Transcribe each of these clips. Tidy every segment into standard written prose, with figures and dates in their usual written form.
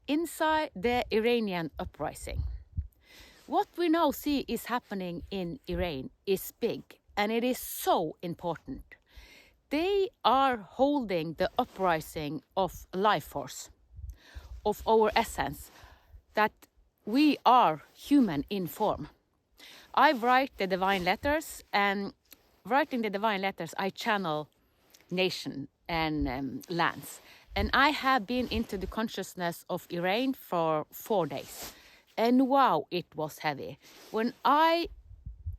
Inside the Iranian Uprising. What we now see is happening in Iran is big, and it is so important. They are holding the uprising of life force, of our essence, that we are human in form. I write the divine letters, and writing the divine letters, I channel nation and lands. And I have been into the consciousness of Iran for 4 days. And wow, it was heavy. When I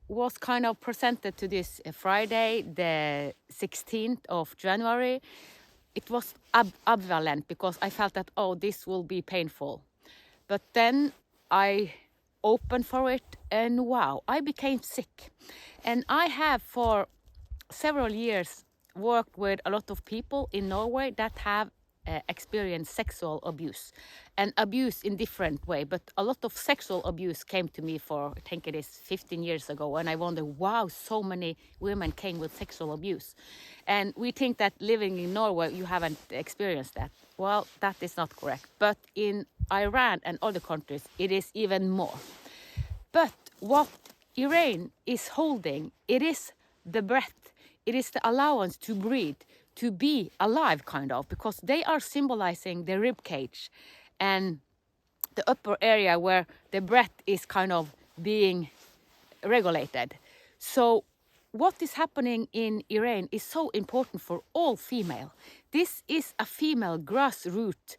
was kind of presented to this Friday, the 16th of January, it was ambivalent because I felt that, oh, this will be painful. But then I opened for it and wow, I became sick. And I have for several years worked with a lot of people in Norway that have experienced sexual abuse and abuse in different way, but a lot of sexual abuse came to me for, I think it is 15 years ago, and I wonder, wow, so many women came with sexual abuse. And we think that living in Norway you haven't experienced that. Well, that is not correct, but in Iran and other countries it is even more. But what Iran is holding, it is the breath, it is the allowance to breathe, to be alive, kind of, because they are symbolizing the rib cage and the upper area where the breath is kind of being regulated. So what is happening in Iran is so important for all female. This is a female grassroots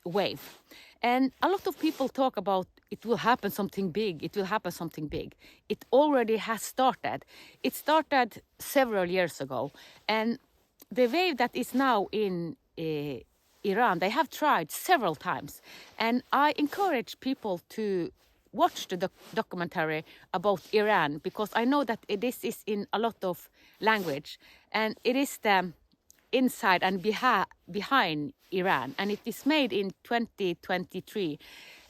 wave. And a lot of people talk about it will happen something big, it will happen something big. It already has started. It started several years ago. And the wave that is now in Iran, they have tried several times. And I encourage people to watch the documentary about Iran, because I know that this is in a lot of language. And it is the inside and behind Iran. And it is made in 2023.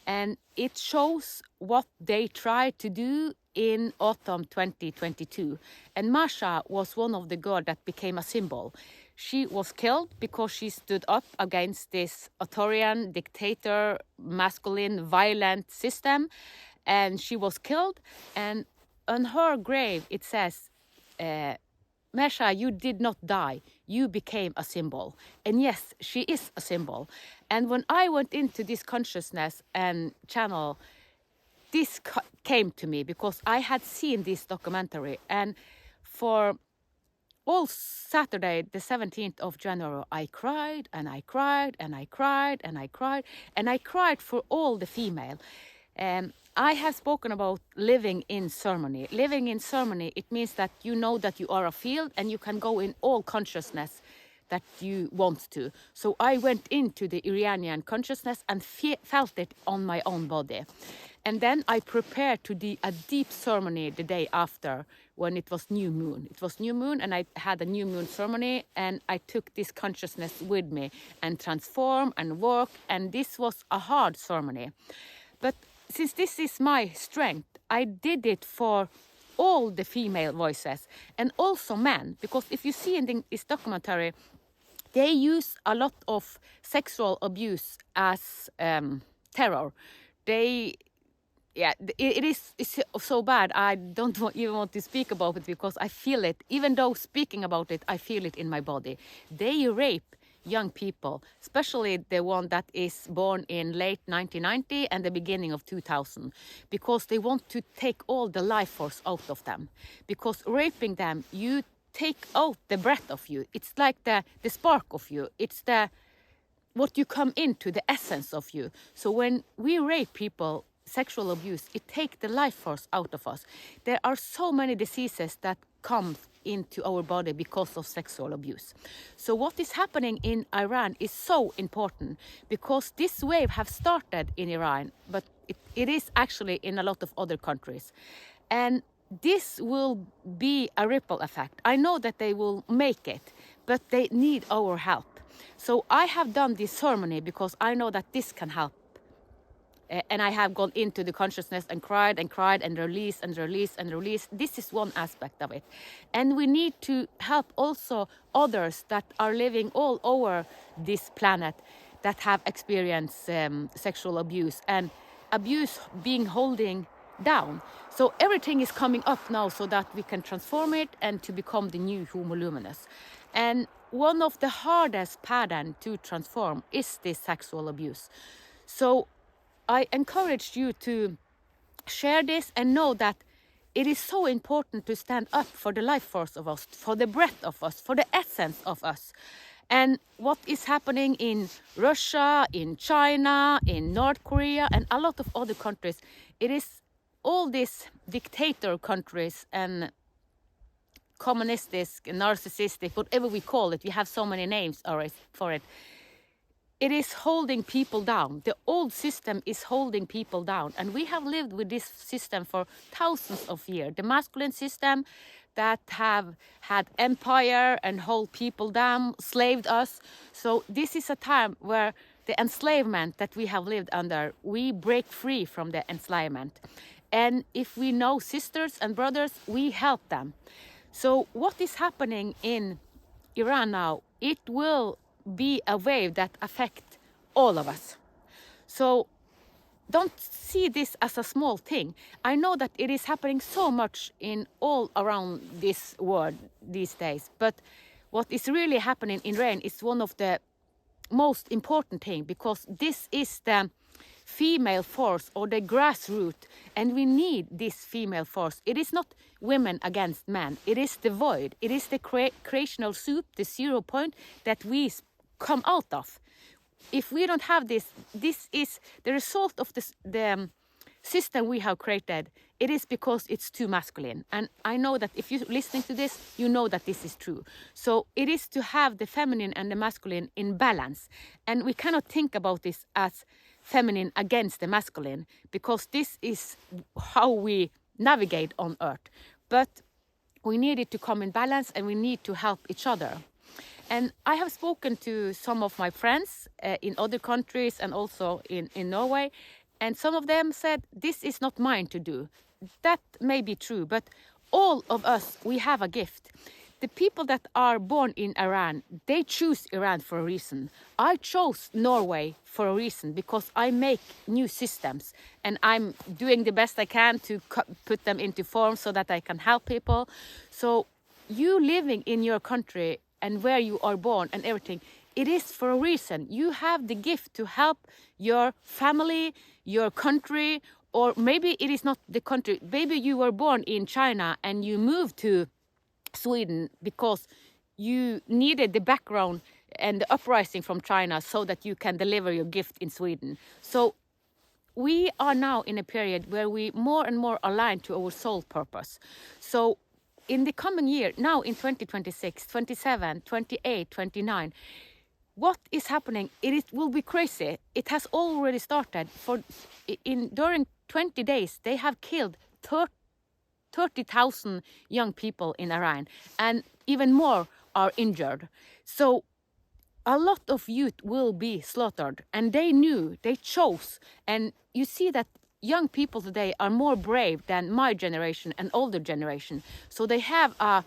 And it shows what they tried to do in autumn 2022. And Masha was one of the girls that became a symbol. She was killed because she stood up against this authoritarian, dictator, masculine, violent system. And she was killed. And on her grave, it says, Masha, you did not die. You became a symbol. And yes, she is a symbol. And when I went into this consciousness and channel, this came to me because I had seen this documentary. And for all Saturday, the 17th of January, I cried and I cried and I cried and I cried. And I cried for all the female. I have spoken about living in ceremony. Living in ceremony, it means that you know that you are a field and you can go in all consciousness that you want to. So I went into the Iranian consciousness and felt it on my own body. And then I prepared to do a deep ceremony the day after when it was new moon. It was new moon and I had a new moon ceremony and I took this consciousness with me and transform and work. And this was a hard ceremony. But since this is my strength, I did it for all the female voices and also men. Because if you see in this documentary, they use a lot of sexual abuse as terror. It is so bad. I don't even want to speak about it because I feel it. Even though speaking about it, I feel it in my body. They rape young people, especially the one that is born in late 1990 and the beginning of 2000, because they want to take all the life force out of them. Because raping them, you take out the breath of you. It's like the spark of you. It's what you come into, the essence of you. So when we rape people, sexual abuse, it takes the life force out of us. There are so many diseases that come into our body because of sexual abuse. So what is happening in Iran is so important because this wave have started in Iran, but it is actually in a lot of other countries. And this will be a ripple effect. I know that they will make it, but they need our help. So I have done this ceremony because I know that this can help. And I have gone into the consciousness and cried and released and released and released. This is one aspect of it. And we need to help also others that are living all over this planet that have experienced sexual abuse, and abuse being holding down. So everything is coming up now so that we can transform it and to become the new Homo luminous. And one of the hardest pattern to transform is this sexual abuse. So I encourage you to share this and know that it is so important to stand up for the life force of us, for the breath of us, for the essence of us. And what is happening in Russia, in China, in North Korea, and a lot of other countries, it is all these dictator countries and communistic, narcissistic, whatever we call it, we have so many names for it. It is holding people down. The old system is holding people down. And we have lived with this system for thousands of years. The masculine system that have had empire and hold people down, slaved us. So this is a time where the enslavement that we have lived under, we break free from the enslavement. And if we know sisters and brothers, we help them. So what is happening in Iran now, it will be a wave that affects all of us. So don't see this as a small thing. I know that it is happening so much in all around this world these days, but what is really happening in Iran is one of the most important things, because this is the female force or the grassroots, and we need this female force. It is not women against men. It is the void. It is the creational soup, the 0 point that we come out of. If we don't have this, this is the result of the system we have created. It is because it's too masculine. And I know that if you're listening to this, you know that this is true. So it is to have the feminine and the masculine in balance. And we cannot think about this as feminine against the masculine, because this is how we navigate on Earth. But we need it to come in balance, and we need to help each other. And I have spoken to some of my friends in other countries and also in Norway, and some of them said, this is not mine to do. That may be true, but all of us, we have a gift. The people that are born in Iran, they choose Iran for a reason. I chose Norway for a reason, because I make new systems and I'm doing the best I can to put them into form so that I can help people. So you living in your country and where you are born and everything, it is for a reason. You have the gift to help your family, your country, or maybe it is not the country. Maybe you were born in China and you moved to Sweden because you needed the background and the uprising from China so that you can deliver your gift in Sweden. So we are now in a period where we more and more align to our soul purpose. So in the coming year, now in 2026, 27, 28, 29, what is happening? It will be crazy. It has already started. During 20 days, they have killed 30,000 young people in Iran, and even more are injured. So a lot of youth will be slaughtered, and they knew, they chose. And you see that young people today are more brave than my generation and older generation. So they have a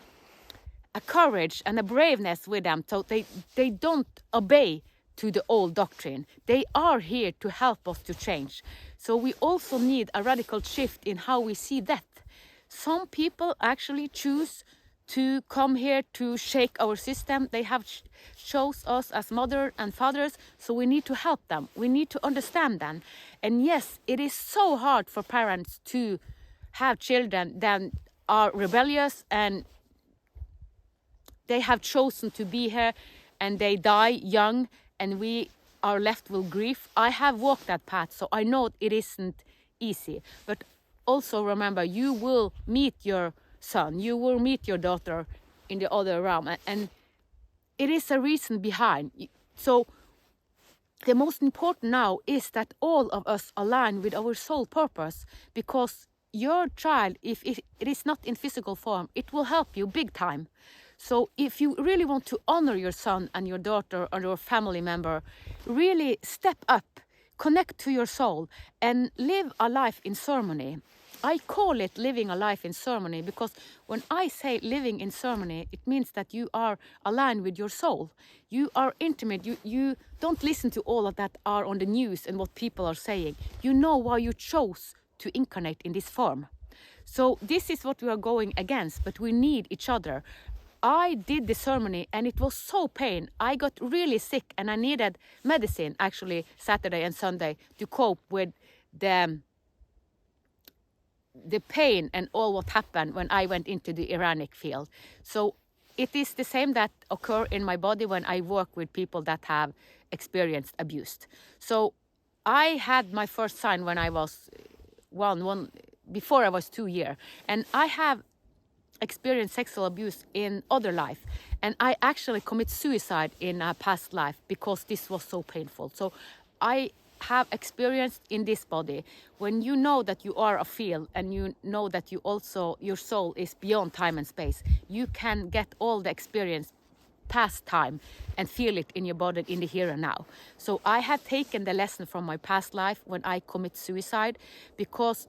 courage and a braveness with them. So they don't obey to the old doctrine. They are here to help us to change. So we also need a radical shift in how we see death. Some people actually choose to come here to shake our system. They have chose us as mothers and fathers, so we need to help them. We need to understand them. And yes, it is so hard for parents to have children that are rebellious and they have chosen to be here and they die young and we are left with grief. I have walked that path, so I know it isn't easy. But also remember, you will meet your son, you will meet your daughter in the other realm, and it is a reason behind. So the most important now is that all of us align with our soul purpose, because your child, if it is not in physical form, it will help you big time. So if you really want to honor your son and your daughter or your family member, really step up, connect to your soul and live a life in ceremony. I call it living a life in ceremony because when I say living in ceremony, it means that you are aligned with your soul. You are intimate. You don't listen to all of that are on the news and what people are saying. You know why you chose to incarnate in this form. So this is what we are going against, but we need each other. I did the ceremony and it was so pain. I got really sick and I needed medicine actually Saturday and Sunday to cope with the pain and all what happened when I went into the Iranic field. So it is the same that occur in my body when I work with people that have experienced abuse. So I had my first sign when I was before I was 2 years, and I have experienced sexual abuse in other life, and I actually commit suicide in a past life because this was so painful. So I have experienced in this body, when you know that you are a field and you know that you also, your soul is beyond time and space, you can get all the experience past time and feel it in your body in the here and now. So I have taken the lesson from my past life when I commit suicide, because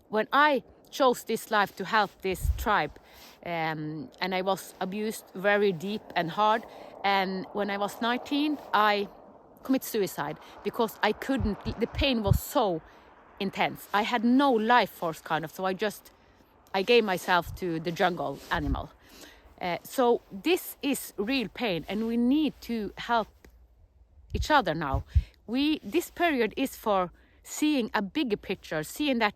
when I chose this life to help this tribe, and I was abused very deep and hard, and when I was 19 I commit suicide because I couldn't, the pain was so intense. I had no life force kind of, so I gave myself to the jungle animal. So this is real pain and we need to help each other now. This period is for seeing a bigger picture, seeing that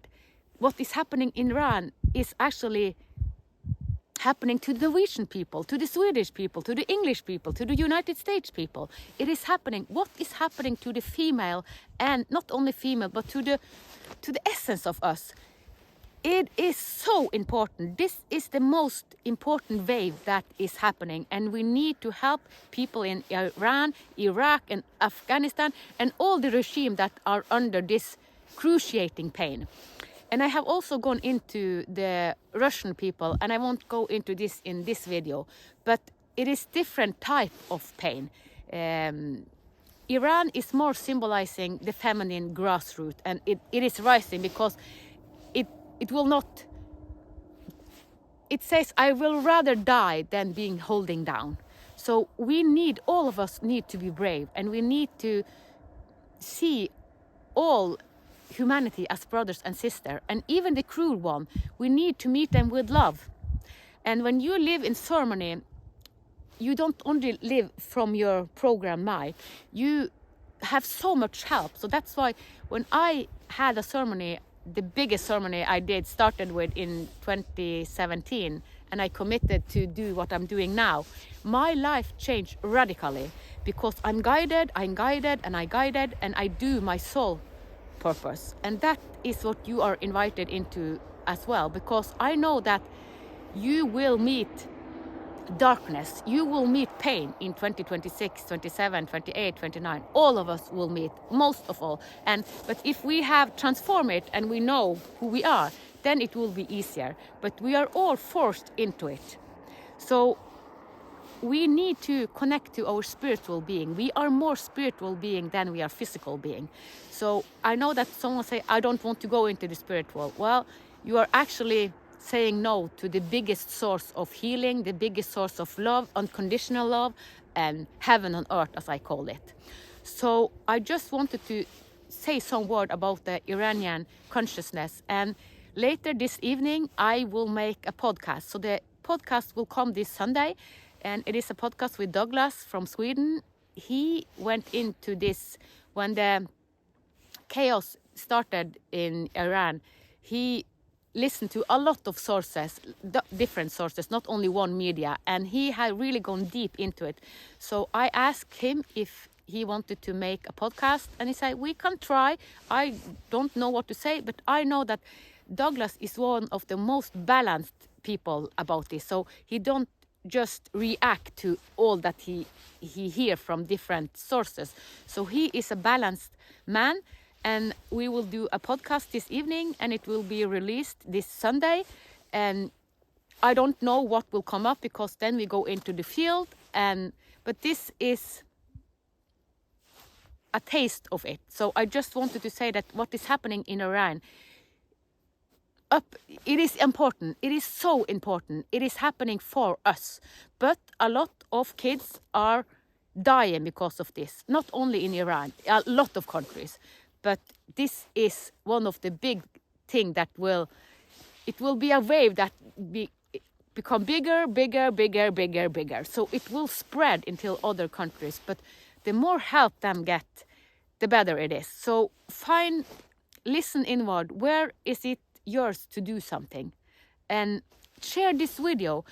what is happening in Iran is actually happening to the Norwegian people, to the Swedish people, to the English people, to the United States people. It is happening. What is happening to the female, and not only female, but to the essence of us? It is so important. This is the most important wave that is happening, and we need to help people in Iran, Iraq, and Afghanistan, and all the regime that are under this cruciating pain. And I have also gone into the Russian people, and I won't go into this in this video, but it is different type of pain. Iran is more symbolizing the feminine grassroots, and it is rising because it will not, it says, I will rather die than being holding down. So all of us need to be brave, and we need to see all humanity as brothers and sisters, and even the cruel one, we need to meet them with love. And when you live in ceremony, you don't only live from your program mind, you have so much help. So that's why when I had a ceremony, the biggest ceremony I did started with in 2017, and I committed to do what I'm doing now, my life changed radically because I'm guided, and I do my soul purpose. And that is what you are invited into as well, because I know that you will meet darkness, you will meet pain in 2026, 27, 28, 29. All of us will meet, most of all. But if we have transformed it and we know who we are, then it will be easier. But we are all forced into it. So we need to connect to our spiritual being. We are more spiritual being than we are physical being. So I know that someone say, I don't want to go into the spiritual. Well, you are actually saying no to the biggest source of healing, the biggest source of love, unconditional love, and heaven on earth, as I call it. So I just wanted to say some word about the Iranian consciousness. And later this evening, I will make a podcast. So the podcast will come this Sunday. And it is a podcast with Douglas from Sweden. He went into this when the chaos started in Iran. He listened to a lot of sources, different sources, not only one media, and he had really gone deep into it. So I asked him if he wanted to make a podcast, and he said, we can try. I don't know what to say, but I know that Douglas is one of the most balanced people about this. So he don't just react to all that he hear from different sources. So he is a balanced man, and we will do a podcast this evening, and it will be released this Sunday. And I don't know what will come up, because then we go into the field, but this is a taste of it. So I just wanted to say that what is happening in Iran, It is important. It is so important. It is happening for us. But a lot of kids are dying because of this. Not only in Iran, a lot of countries. But this is one of the big things that it will be a wave that become bigger. So it will spread into other countries. But the more help them get, the better it is. So listen inward. Where is it yours to do something? And share this video.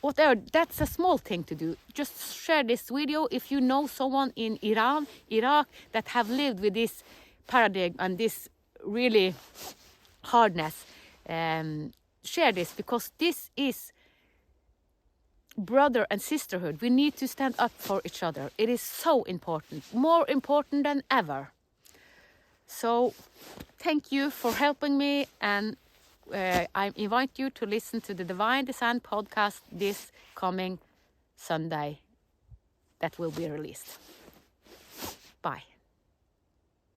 Whatever, that's a small thing to do. Just share this video if you know someone in Iran, Iraq that have lived with this paradigm and this really hardness. Share this, because this is brother and sisterhood. We need to stand up for each other. It is so important, more important than ever. So thank you for helping me, and I invite you to listen to the Divine Design podcast this coming Sunday that will be released. Bye.